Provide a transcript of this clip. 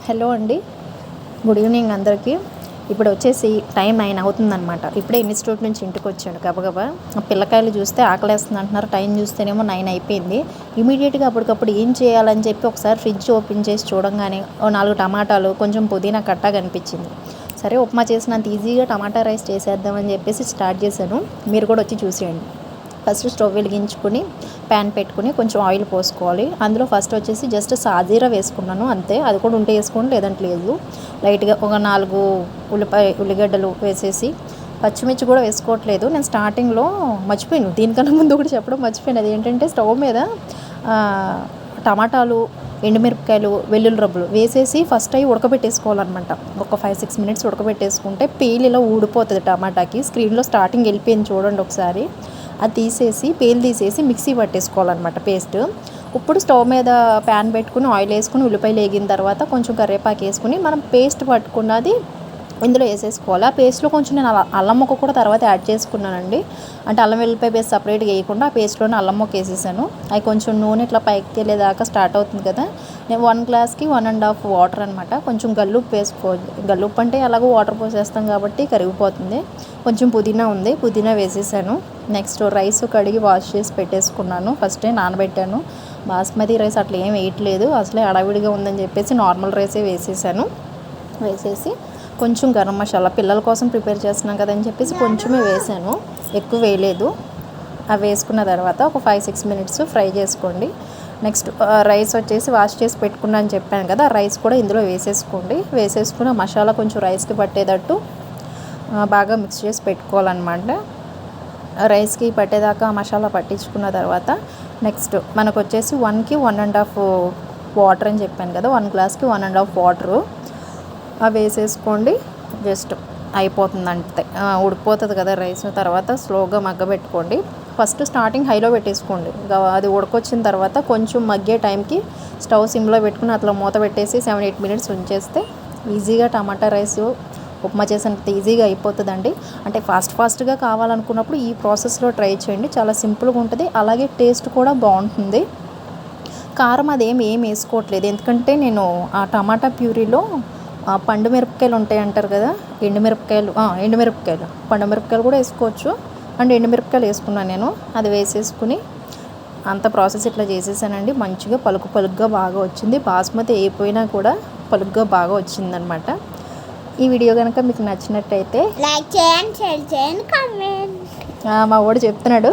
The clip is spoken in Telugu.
హలో అండి, గుడ్ ఈవినింగ్ అందరికీ. ఇప్పుడు వచ్చేసి టైం 9 అవుతుందన్నమాట. ఇప్పుడే ఇన్స్టిట్యూట్ నుంచి ఇంటికి వచ్చాను గబగబా. పిల్లకాయలు చూస్తే ఆకలేస్తుంది అంటున్నారు, టైం చూస్తేనేమో 9 అయిపోయింది. ఇమీడియట్గా అప్పటికప్పుడు ఏం చేయాలని చెప్పి ఒకసారి ఫ్రిడ్జ్ ఓపెన్ చేసి చూడంగానే 4 టమాటాలు, కొంచెం పుదీనా కట్ట కనిపించింది. సరే ఉప్మా చేసినంత ఈజీగా టమాటా రైస్ చేసేద్దామని చెప్పేసి స్టార్ట్ చేశాను. మీరు కూడా వచ్చి చూసేయండి. ఫస్ట్ స్టవ్ వెలిగించుకుని ప్యాన్ పెట్టుకుని కొంచెం ఆయిల్ పోసుకోవాలి. అందులో ఫస్ట్ వచ్చేసి జస్ట్ సాజీరా వేసుకున్నాను అంతే. అది కూడా ఉంటే వేసుకోండి, లేదంటే లేదు. లైట్గా ఒక 4 ఉల్లిగడ్డలు వేసేసి, పచ్చిమిర్చి కూడా వేసుకోవట్లేదు. నేను స్టార్టింగ్లో మర్చిపోయాను, దీనికన్నా ముందు కూడా చెప్పడం మర్చిపోయాను. అది ఏంటంటే స్టవ్ మీద టమాటాలు, ఎండుమిరపకాయలు, వెల్లుల్లి రబ్బలు వేసేసి ఫస్ట్ అవి ఉడకబెట్టేసుకోవాలన్నమాట. ఒక 5-6 మినిట్స్ ఉడకబెట్టేసుకుంటే పేలు ఇలా ఊడిపోతుంది టమాటాకి. స్క్రీన్లో స్టార్టింగ్ వెళ్ళిపోయింది చూడండి ఒకసారి. అది తీసేసి పేలు తీసేసి మిక్సీ పట్టేసుకోవాలన్నమాట పేస్ట్. ఇప్పుడు స్టవ్ మీద ప్యాన్ పెట్టుకుని ఆయిల్ వేసుకుని ఉల్లిపాయలు వేగిన తర్వాత కొంచెం కరివేపాకు వేసుకుని మనం పేస్ట్ పట్టుకున్నది ఇందులో వేసేసుకోవాలి. ఆ పేస్ట్లో కొంచెం నేను అల్లం ముక్క కూడా తర్వాత యాడ్ చేసుకున్నానండి. అంటే అల్లం వెల్లిపాయ పేస్ట్ సపరేట్గా వేయకుండా ఆ పేస్ట్లోనే అల్లం ముక్క వేసేసాను. అవి కొంచెం నూనె ఇట్లా పైకి వెళ్ళేదాకా స్టార్ట్ అవుతుంది కదా. నేను 1 గ్లాస్కి 1.5 వాటర్ అనమాట. కొంచెం గల్లుప్పు వేసుకోవాలి. గల్లుప్పు అంటే అలాగో వాటర్ పోసేస్తాం కాబట్టి కరిగిపోతుంది. కొంచెం పుదీనా ఉంది, పుదీనా వేసేసాను. నెక్స్ట్ రైస్ కడిగి వాష్ చేసి పెట్టేసుకున్నాను. ఫస్టే నానబెట్టాను. బాస్మతి రైస్ అట్లా ఏం వేయట్లేదు, అసలే అడవిడిగా ఉందని చెప్పేసి నార్మల్ రైసే వేసేసాను. వేసేసి కొంచెం గరం మసాలా పిల్లల కోసం ప్రిపేర్ చేస్తున్నాం కదని చెప్పేసి కొంచెమే వేసాను, ఎక్కువ వేయలేదు. అవి వేసుకున్న తర్వాత ఒక 5-6 మినిట్స్ ఫ్రై చేసుకోండి. నెక్స్ట్ రైస్ వచ్చేసి వాష్ చేసి పెట్టుకున్నా అని చెప్పాను కదా, రైస్ కూడా ఇందులో వేసేసుకోండి. వేసేసుకున్న మసాలా కొంచెం రైస్కి పట్టేటట్టు బాగా మిక్స్ చేసి పెట్టుకోవాలన్నమాట. రైస్కి పట్టేదాకా మసాలా పట్టించుకున్న తర్వాత నెక్స్ట్ మనకు వచ్చేసి 1కి 1.5 వాటర్ అని చెప్పాను కదా, 1 గ్లాస్కి 1.5 వాటరు అవి వేసేసుకోండి. జస్ట్ అయిపోతుంది అంతే, ఉడికిపోతుంది కదా రైస్. తర్వాత స్లోగా మగ్గబెట్టుకోండి. ఫస్ట్ స్టార్టింగ్ హైలో పెట్టేసుకోండి. అది ఉడకొచ్చిన తర్వాత కొంచెం మగ్గే టైంకి స్టవ్ సిమ్లో పెట్టుకుని అట్లా మూత పెట్టేసి 7-8 మినిట్స్ ఉంచేస్తే ఈజీగా టమాటా రైస్ ఉప్మా చేసినంత ఈజీగా అయిపోతుందండి. అంటే ఫాస్ట్గా కావాలనుకున్నప్పుడు ఈ ప్రాసెస్లో ట్రై చేయండి. చాలా సింపుల్గా ఉంటుంది, అలాగే టేస్ట్ కూడా బాగుంటుంది. కారం అదేం వేసుకోవట్లేదు, ఎందుకంటే నేను ఆ టమాటా ప్యూరీలో పండు మిరపకాయలు ఉంటాయి అంటారు కదా, ఎండుమిరపకాయలు పండు మిరపకాయలు కూడా వేసుకోవచ్చు. అండ్ ఎండుమిరపకాయలు వేసుకున్నాను నేను. అది వేసేసుకుని అంత ప్రాసెస్ ఇట్లా చేసేసానండి. మంచిగా పలుకుగా బాగా వచ్చింది. బాస్మతి అయిపోయినా కూడా పలుకుగా బాగా వచ్చిందనమాట. ఈ వీడియో కనుక మీకు నచ్చినట్టయితే లైక్ చేయండి, షేర్ చేయండి, కామెంట్. మా వాడు చెప్తున్నాడు.